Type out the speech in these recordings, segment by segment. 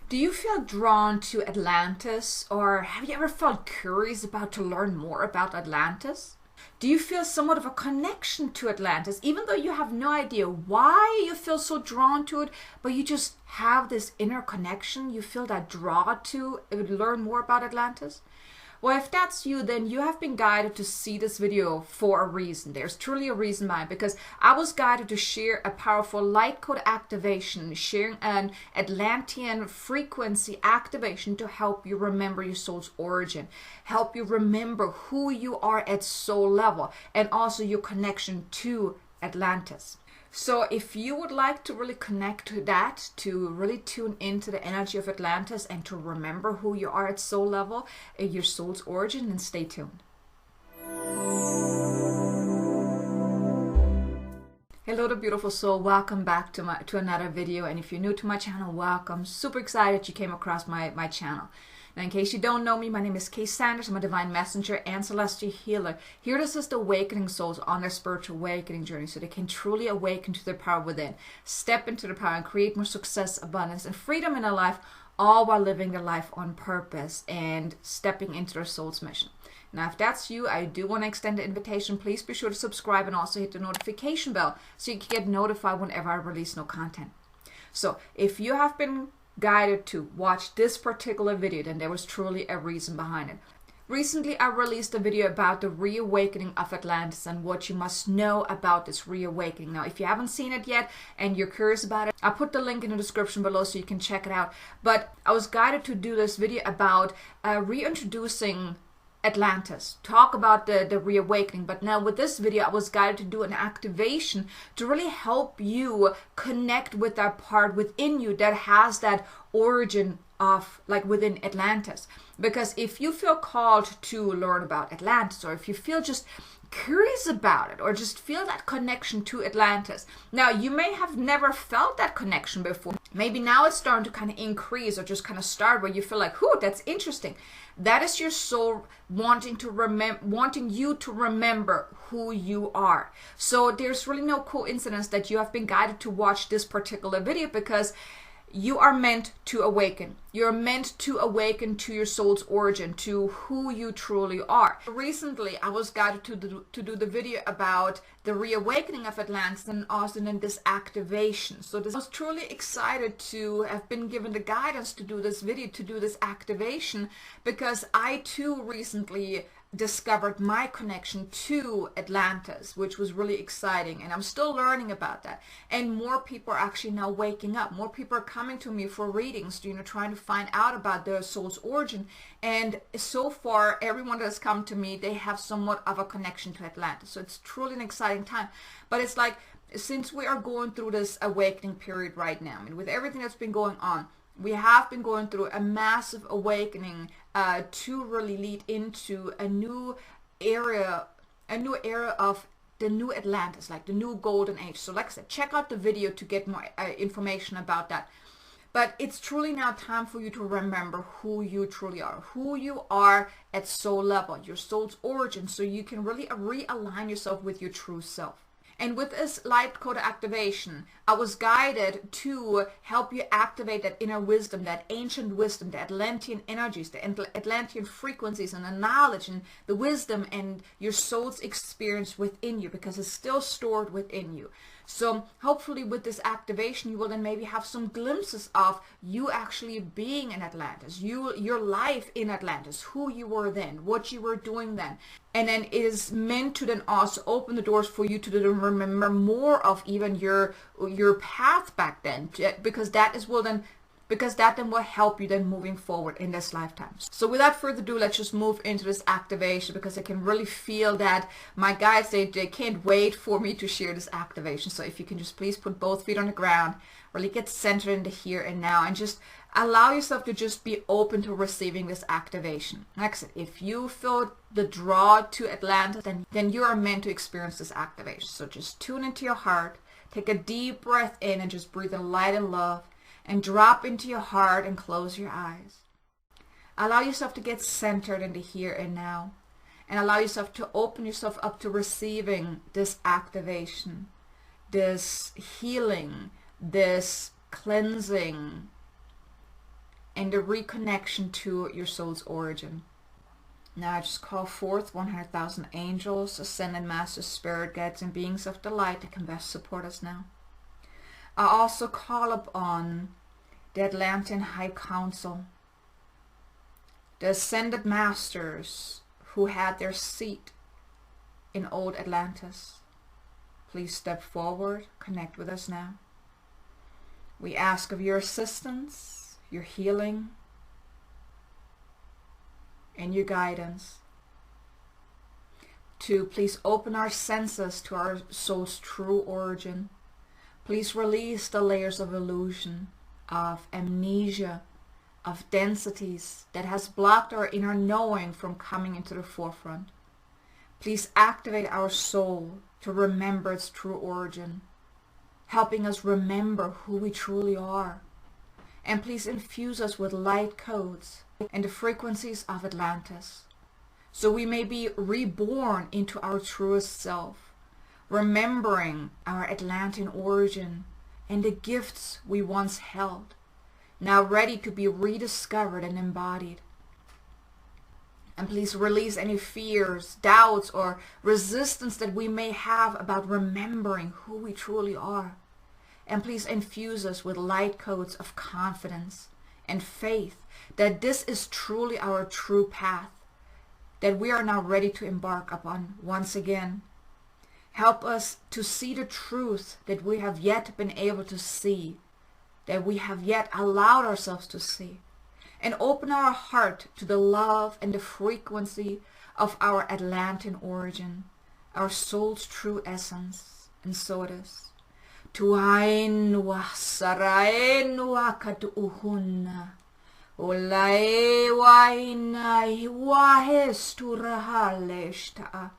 Do you feel drawn to Atlantis, or have you ever felt curious about to learn more about Atlantis? Do you feel somewhat of a connection to Atlantis, even though you have no idea why you feel so drawn to it, but you just have this inner connection, you feel that draw to learn more about Atlantis? Well, if that's you, then you have been guided to see this video for a reason. There's truly a reason behind, because I was guided to share a powerful light code activation, sharing an Atlantean frequency activation to help you remember your soul's origin, help you remember who you are at soul level, and also your connection to Atlantis. So if you would like to really connect to that, to really tune into the energy of Atlantis and to remember who you are at soul level, your soul's origin, then stay tuned. Hello to beautiful soul, welcome back to another video, and if you're new to my channel, welcome. Super excited you came across my channel. Now, in case you don't know me, my name is Kay Sanders. I'm a divine messenger and celestial healer, here to assist awakening souls on their spiritual awakening journey so they can truly awaken to their power within, step into their power, and create more success, abundance, and freedom in their life, all while living their life on purpose and stepping into their soul's mission. Now, if that's you, I do want to extend the invitation. Please be sure to subscribe and also hit the notification bell so you can get notified whenever I release new content. So if you have been guided to watch this particular video, then there was truly a reason behind it. Recently, I released a video about the reawakening of Atlantis and what you must know about this reawakening. Now, if you haven't seen it yet and you're curious about it, I'll put the link in the description below so you can check it out. But I was guided to do this video about reintroducing Atlantis, talk about the reawakening. But now with this video, I was guided to do an activation to really help you connect with that part within you that has that origin of, like, within Atlantis. Because if you feel called to learn about Atlantis, or if you feel just curious about it, or just feel that connection to Atlantis, now you may have never felt that connection before. Maybe now it's starting to kind of increase, or just kind of start where you feel like, whoo, that's interesting. That is your soul wanting you to remember who you are. So there's really no coincidence that you have been guided to watch this particular video, because you are meant to awaken. You're meant to awaken to your soul's origin, to who you truly are. Recently, I was guided to do the video about the reawakening of Atlantis and also in this activation. So I was truly excited to have been given the guidance to do this video, to do this activation, because I too recently discovered my connection to Atlantis, which was really exciting, and I'm still learning about that. And more people are actually now waking up. More people are coming to me for readings, trying to find out about their soul's origin. And so far, everyone that has come to me, they have somewhat of a connection to Atlantis. So it's truly an exciting time. But it's like, since we are going through this awakening period right now, and with everything that's been going on, we have been going through a massive awakening to really lead into a new era of the new Atlantis, like the new golden age. So like I said, check out the video to get more information about that. But it's truly now time for you to remember who you truly are, who you are at soul level, your soul's origin, so you can really realign yourself with your true self. And with this light code activation, I was guided to help you activate that inner wisdom, that ancient wisdom, the Atlantean energies, the Atlantean frequencies, and the knowledge and the wisdom and your soul's experience within you, because it's still stored within you. So hopefully with this activation, you will then maybe have some glimpses of you actually being in Atlantis, your life in Atlantis, who you were then, what you were doing then. And then it is meant to then also open the doors for you to then remember more of even your path back then, because that then will help you then moving forward in this lifetime. So without further ado, let's just move into this activation, because I can really feel that my guides, they can't wait for me to share this activation. So if you can just please put both feet on the ground, really get centered in the here and now, and just allow yourself to just be open to receiving this activation. Like I said, if you feel the draw to Atlantis, then you are meant to experience this activation. So just tune into your heart, take a deep breath in, and just breathe in light and love, and drop into your heart and close your eyes. Allow yourself to get centered in the here and now, and allow yourself to open yourself up to receiving this activation, this healing, this cleansing, and the reconnection to your soul's origin. Now I just call forth 100,000 angels, ascended masters, spirit guides, and beings of the light that can best support us now. I also call upon the Atlantean High Council, the ascended masters who had their seat in Old Atlantis. Please step forward, connect with us now. We ask of your assistance, your healing, and your guidance to please open our senses to our soul's true origin. Please release the layers of illusion, of amnesia, of densities that has blocked our inner knowing from coming into the forefront. Please activate our soul to remember its true origin, helping us remember who we truly are. And please infuse us with light codes and the frequencies of Atlantis, so we may be reborn into our truest self, remembering our Atlantean origin and the gifts we once held, now ready to be rediscovered and embodied. And please release any fears, doubts, or resistance that we may have about remembering who we truly are. And please infuse us with light codes of confidence and faith that this is truly our true path, that we are now ready to embark upon once again. Help us to see the truth that we have yet been able to see, that we have yet allowed ourselves to see, and open our heart to the love and the frequency of our Atlantean origin, our soul's true essence. And so it is. Tuain wa sarain wa katuhunna olai wa inai wa hesturhaleshta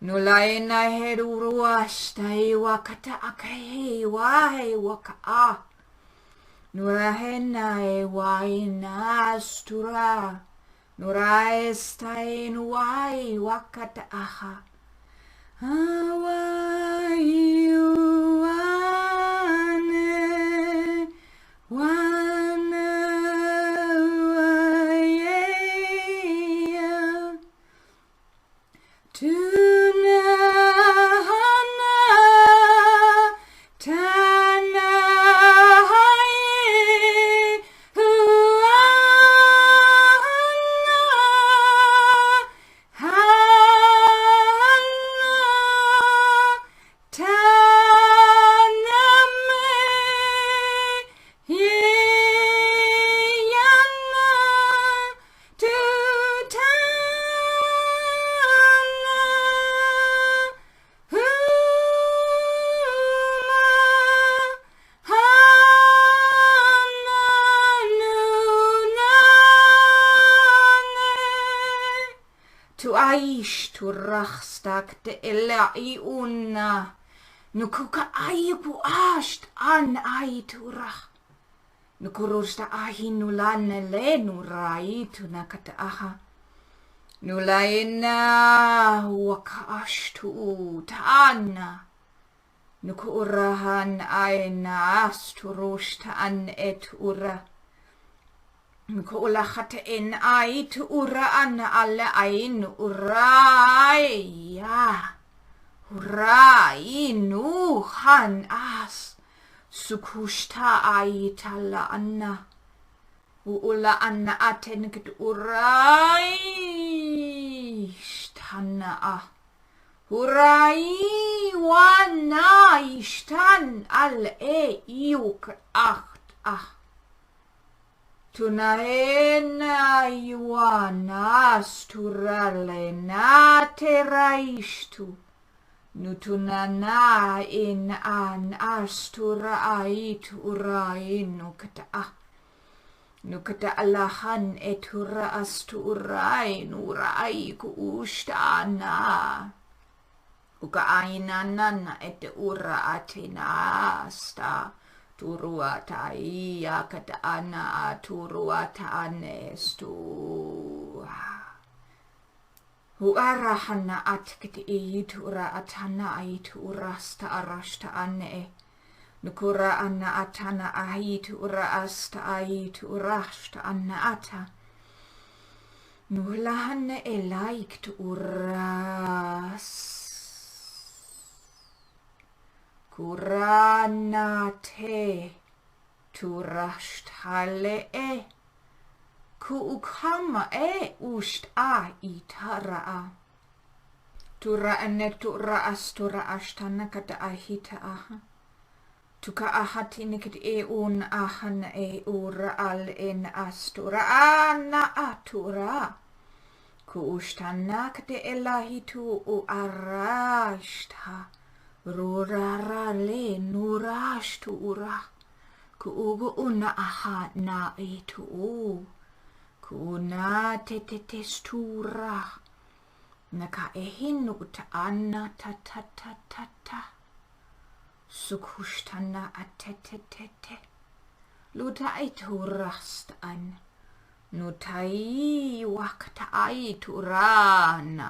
nulai na heduruashtai wa kata akai wa he waka nurahenai wa inastura nuraestain wa wakata aha Aish tu rachstak de ella iuna nukuka aipu asht an aiturach nukurusta ahinulane le nuraitu nakata aha nulaina waka ashtu tana nukurahan aina asturushta an et ura Nukulachate in ai to ura an alle ein uraya urai nu han as sukushta ai tala anna ula anna aten kit urai stana a urai wana istan al e iuk acht ah Tunahena yuana sturale na teraistu nutunana in an astura ait urainu nukata alahan etura asturai nurai ku ustana uka ainanana et ura atinasta Turuata iya kata ana turuata anestu. Huarahana at kiti tura atana aitu urasta arashta ane. Nukura anna atana ahit ura asta ait urashta anna ata. Nulahanne elaikt uras. Kurana te turasht hale e. Kuukama e ust a itara. Tura ene tura astura ashtana kata ahita aha. Tuka ahatinikit e un ahan e ura al en astura ana atura. Kuustana kate elahitu u arashta. Rurara le nurashtu ura. Kuugu una aha na etu u. Kuna te testura. Naka ehinu ta anna ta ta ta ta ta. Sukushtana atetetete. Luta eturast an. Nutai wakta aiturana.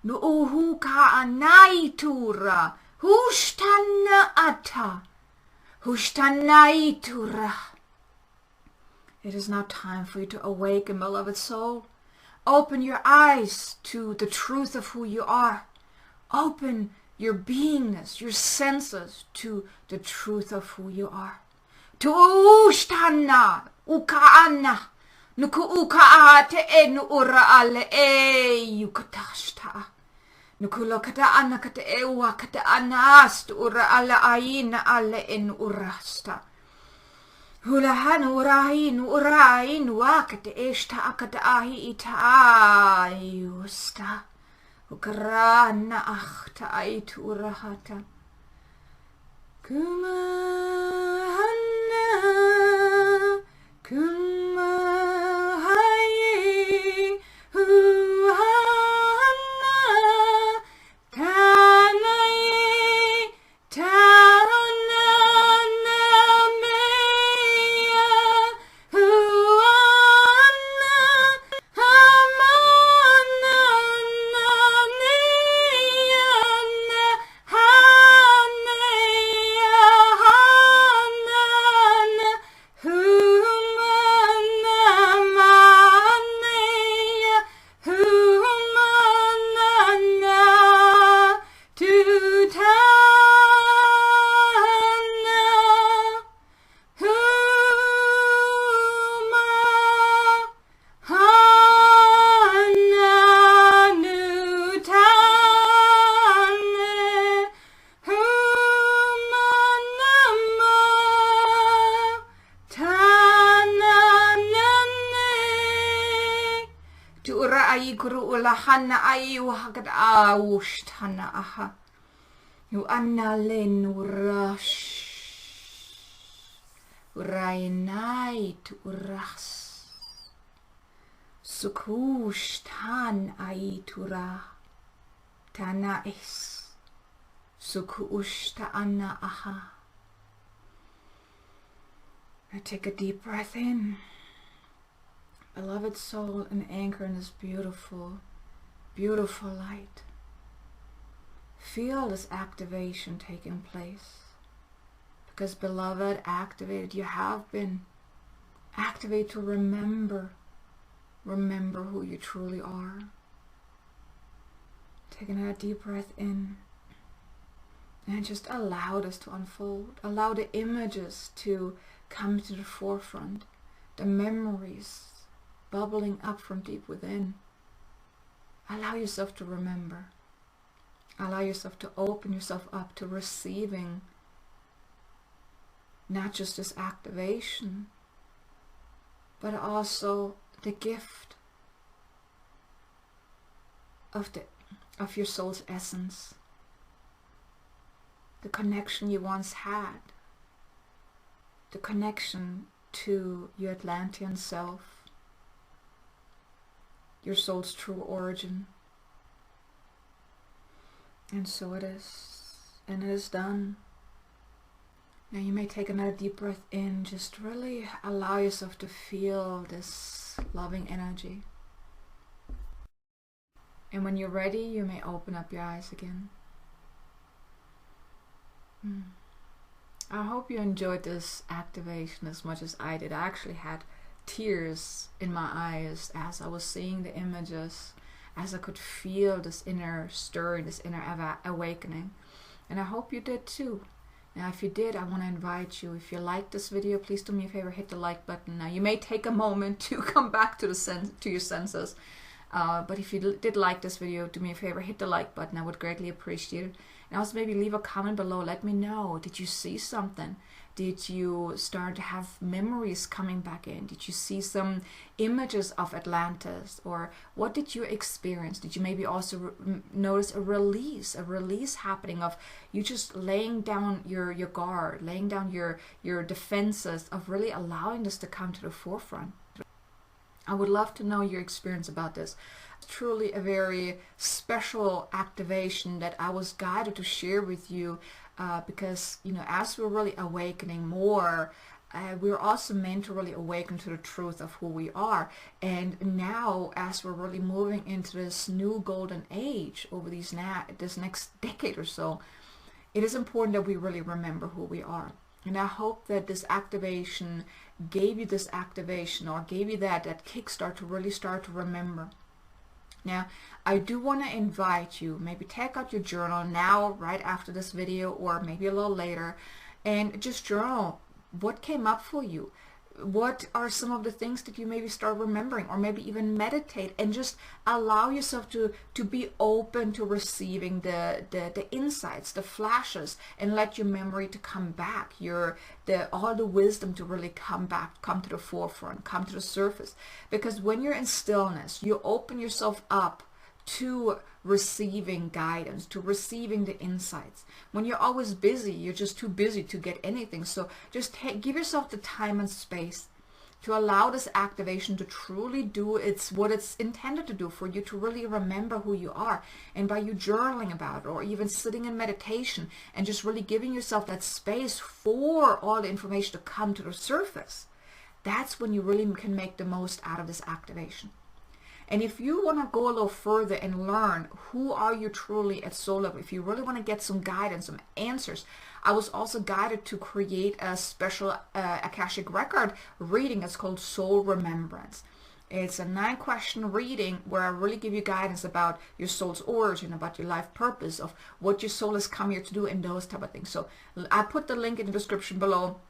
Nu uhu ka anaitura. Hushtana ata. Hushtana. It is now time for you to awaken, beloved soul. Open your eyes to the truth of who you are. Open your beingness, your senses to the truth of who you are. To ushtana, ukaana, nuku ukaate e nu ura ale e yukatashta. Nukulo kata ana kata e wa kata anast ura ala aina ale en urasta. Hulahan urain wakate eshta akata ahi ita ayusta. Ukarana achta ait urahata. Kumahana, kumahaye, huhana, tanaye, Hana ai wahagat awusht hana aha. You anna len urash. Urainait uras. Sukush tan aitura. Tana is. Sukush ta anna aha. Now take a deep breath in. Beloved soul, and anchor in this beautiful, beautiful light. Feel this activation taking place. Because, beloved, activated, you have been activated to remember who you truly are. Taking a deep breath in. And just allow this to unfold. Allow the images to come to the forefront. The memories bubbling up from deep within. Allow yourself to remember. Allow yourself to open yourself up to receiving not just this activation, but also the gift of your soul's essence, the connection you once had, the connection to your Atlantean self, your soul's true origin. And so it is, and it is done. Now you may take another deep breath in. Just really allow yourself to feel this loving energy. And when you're ready, you may open up your eyes again. I hope you enjoyed this activation as much as I did. I actually had tears in my eyes as I was seeing the images, as I could feel this inner stirring, this inner awakening. And I hope you did too. Now if you did, I want to invite you, if you liked this video, please do me a favor, hit the like button. Now you may take a moment to come back to your senses, but if you did like this video, do me a favor, hit the like button. I would greatly appreciate it. And also maybe leave a comment below. Let me know, did you see something? Did you start to have memories coming back in? Did you see some images of Atlantis? Or what did you experience? Did you maybe also notice a release happening of you just laying down your guard, laying down your defenses, of really allowing this to come to the forefront? I would love to know your experience about this. It's truly a very special activation that I was guided to share with you, because, you know, as we're really awakening more, we're also meant to really awaken to the truth of who we are. And now, as we're really moving into this new golden age over this next decade or so, it is important that we really remember who we are. And I hope that this activation gave you this activation, or gave you that kickstart to really start to remember. Now, I do want to invite you, maybe take out your journal now, right after this video, or maybe a little later, and just journal what came up for you. What are some of the things that you maybe start remembering, or maybe even meditate and just allow yourself to be open to receiving the insights, the flashes, and let your memory to come back, all the wisdom to really come back, come to the forefront, come to the surface. Because when you're in stillness, you open yourself up to receiving guidance, to receiving the insights. When you're always busy, you're just too busy to get anything. So just give yourself the time and space to allow this activation to truly do what it's intended to do, for you to really remember who you are. And by you journaling about it, or even sitting in meditation and just really giving yourself that space for all the information to come to the surface, that's when you really can make the most out of this activation. And if you want to go a little further and learn who are you truly at soul level, if you really want to get some guidance, some answers, I was also guided to create a special Akashic record reading. It's called Soul Remembrance. It's a 9-question reading where I really give you guidance about your soul's origin, about your life purpose, of what your soul has come here to do, and those type of things. So I put the link in the description below.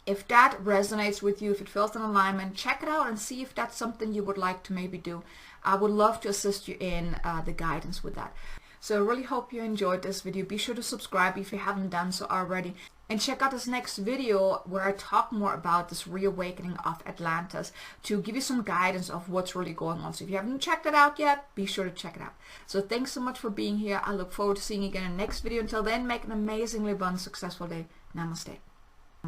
If that resonates with you, if it feels in alignment, check it out and see if that's something you would like to maybe do. I would love to assist you in the guidance with that. So I really hope you enjoyed this video. Be sure to subscribe if you haven't done so already. And check out this next video where I talk more about this reawakening of Atlantis, to give you some guidance of what's really going on. So if you haven't checked it out yet, be sure to check it out. So thanks so much for being here. I look forward to seeing you again in the next video. Until then, make an amazingly abundant, successful day. Namaste.